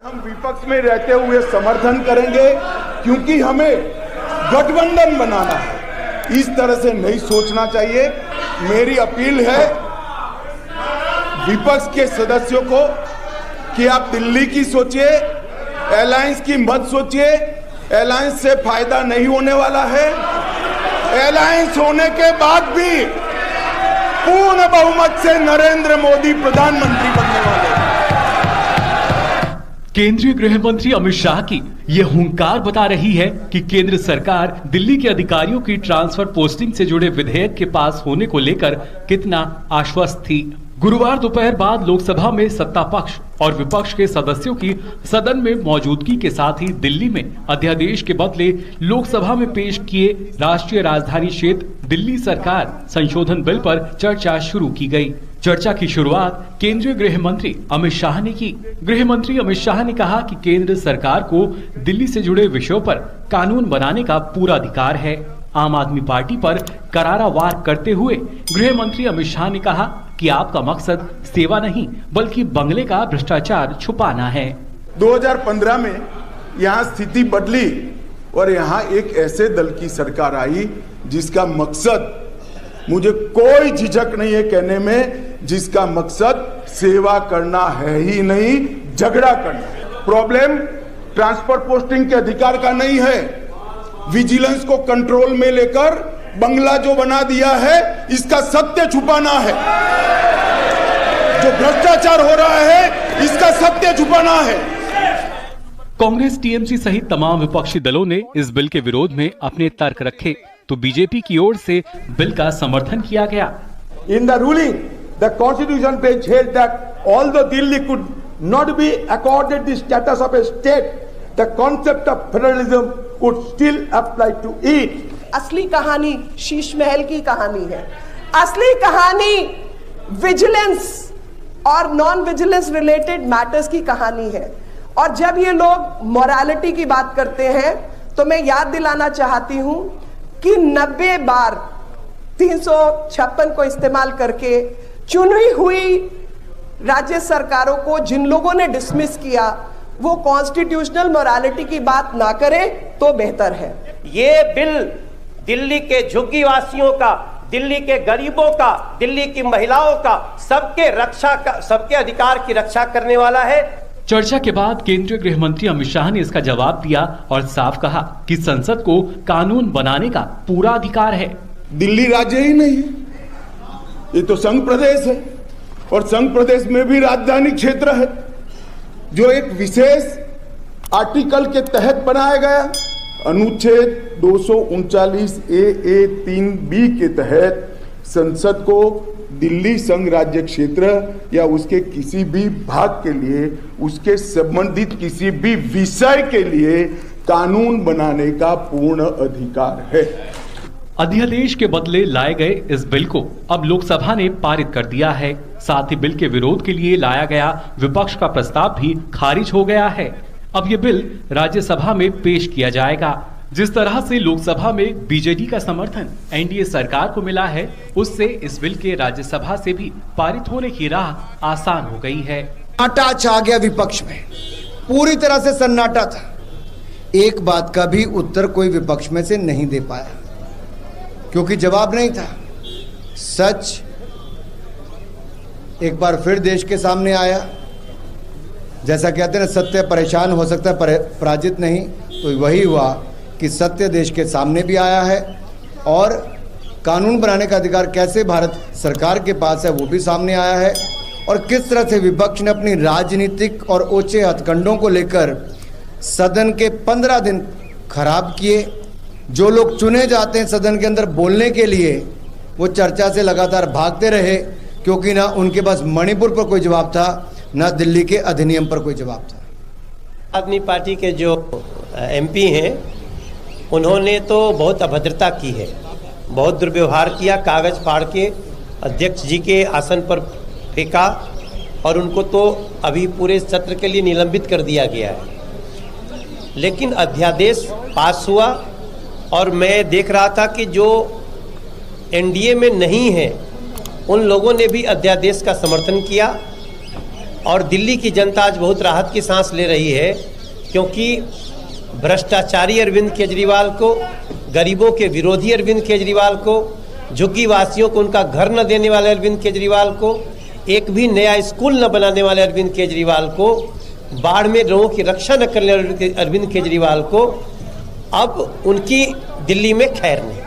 हम विपक्ष में रहते हुए समर्थन करेंगे क्योंकि हमें गठबंधन बनाना है। इस तरह से नहीं सोचना चाहिए। मेरी अपील है विपक्ष के सदस्यों को कि आप दिल्ली की सोचिए, अलायंस की मत सोचिए। अलायंस से फायदा नहीं होने वाला है। अलायंस होने के बाद भी पूर्ण बहुमत से नरेंद्र मोदी प्रधानमंत्री बनने वाले हैं। केंद्रीय गृह मंत्री अमित शाह की ये हुंकार बता रही है कि केंद्र सरकार दिल्ली के अधिकारियों की ट्रांसफर पोस्टिंग से जुड़े विधेयक के पास होने को लेकर कितना आश्वस्त थी। गुरुवार दोपहर बाद लोकसभा में सत्ता पक्ष और विपक्ष के सदस्यों की सदन में मौजूदगी के साथ ही दिल्ली में अध्यादेश के बदले लोकसभा में पेश किए राष्ट्रीय राजधानी क्षेत्र दिल्ली सरकार संशोधन बिल पर चर्चा शुरू की गई। चर्चा की शुरुआत केंद्रीय गृह मंत्री अमित शाह ने की। गृह मंत्री अमित शाह ने कहा कि केंद्र सरकार को दिल्ली से जुड़े विषयों पर कानून बनाने का पूरा अधिकार है। आम आदमी पार्टी पर करारा वार करते हुए गृह मंत्री अमित शाह ने कहा कि आपका मकसद सेवा नहीं बल्कि बंगले का भ्रष्टाचार छुपाना है। 2015 में यहाँ स्थिति बदली और यहाँ एक ऐसे दल की सरकार आई जिसका मकसद, मुझे कोई झिझक नहीं है कहने में, जिसका मकसद सेवा करना है ही नहीं, झगड़ा करना। प्रॉब्लम ट्रांसफर पोस्टिंग के अधिकार का नहीं है, विजिलेंस को कंट्रोल में लेकर बंगला जो बना दिया है इसका सत्य छुपाना है। जो भ्रष्टाचार हो रहा है इसका सत्य छुपाना है। कांग्रेस, टीएमसी सहित तमाम विपक्षी दलों ने इस बिल के विरोध में अपने तर्क रखे तो बीजेपी की ओर से बिल का समर्थन किया गया। In the ruling, the Constitution bench held that although Delhi could not be accorded the status of a state, the concept of federalism would still apply to it. असली कहानी शीश महल की कहानी है। असली कहानी विजिलेंस और नॉन विजिलेंस रिलेटेड मैटर्स की कहानी है। और जब ये लोग मोरालिटी की बात करते हैं तो मैं याद दिलाना चाहती हूं कि 90 बार 356 को इस्तेमाल करके चुनी हुई राज्य सरकारों को जिन लोगों ने डिसमिस किया वो कॉन्स्टिट्यूशनल मोरालिटी की बात ना करे तो बेहतर है। ये बिल दिल्ली के झुग्गी वासियों का, दिल्ली के गरीबों का, दिल्ली की महिलाओं का, सबके अधिकार की रक्षा करने वाला है। चर्चा के बाद केंद्रीय गृह मंत्री अमित शाह ने इसका जवाब दिया और साफ कहा कि संसद को कानून बनाने का पूरा अधिकार है। दिल्ली राज्य ही नहीं है, ये तो संघ प्रदेश है और संघ प्रदेश में भी राजधानी क्षेत्र है जो एक विशेष आर्टिकल के तहत बनाया गया। अनुच्छेद 239 ए 3B के तहत संसद को दिल्ली संघ राज्य क्षेत्र या उसके किसी भी भाग के लिए, उसके संबंधित किसी भी विषय के लिए कानून बनाने का पूर्ण अधिकार है। अध्यादेश के बदले लाए गए इस बिल को अब लोकसभा ने पारित कर दिया है। साथ ही बिल के विरोध के लिए लाया गया विपक्ष का प्रस्ताव भी खारिज हो गया है। अब ये बिल राज्यसभा में पेश किया जाएगा। जिस तरह से लोकसभा में बीजेडी का समर्थन एनडीए सरकार को मिला है, उससे इस बिल के राज्यसभा से भी पारित होने की राह आसान हो गई है। सन्नाटा छा गया विपक्ष में, पूरी तरह से सन्नाटा था। एक बात का भी उत्तर कोई विपक्ष में से नहीं दे पाया क्योंकि जवाब नहीं था। सच एक बार फिर देश के सामने आया। जैसा कहते हैं सत्य परेशान हो सकता है पराजित नहीं, तो वही हुआ कि सत्य देश के सामने भी आया है और कानून बनाने का अधिकार कैसे भारत सरकार के पास है वो भी सामने आया है। और किस तरह से विपक्ष ने अपनी राजनीतिक और ओछे हथकंडों को लेकर सदन के 15 दिन खराब किए। जो लोग चुने जाते हैं सदन के अंदर बोलने के लिए, वो चर्चा से लगातार भागते रहे क्योंकि ना उनके पास मणिपुर पर कोई जवाब था, ना दिल्ली के अधिनियम पर कोई जवाब था। आदमी पार्टी के जो एमपी हैं उन्होंने तो बहुत अभद्रता की है, बहुत दुर्व्यवहार किया, कागज फाड़ के अध्यक्ष जी के आसन पर फेंका और उनको तो अभी पूरे सत्र के लिए निलंबित कर दिया गया है। लेकिन अध्यादेश पास हुआ और मैं देख रहा था कि जो एनडीए में नहीं है उन लोगों ने भी अध्यादेश का समर्थन किया और दिल्ली की जनता आज बहुत राहत की सांस ले रही है, क्योंकि भ्रष्टाचारी अरविंद केजरीवाल को, गरीबों के विरोधी अरविंद केजरीवाल को, झुग्गी वासियों को उनका घर न देने वाले अरविंद केजरीवाल को, एक भी नया स्कूल न बनाने वाले अरविंद केजरीवाल को, बाढ़ में लोगों की रक्षा न करने वाले अरविंद केजरीवाल को अब उनकी दिल्ली में खैर नहीं।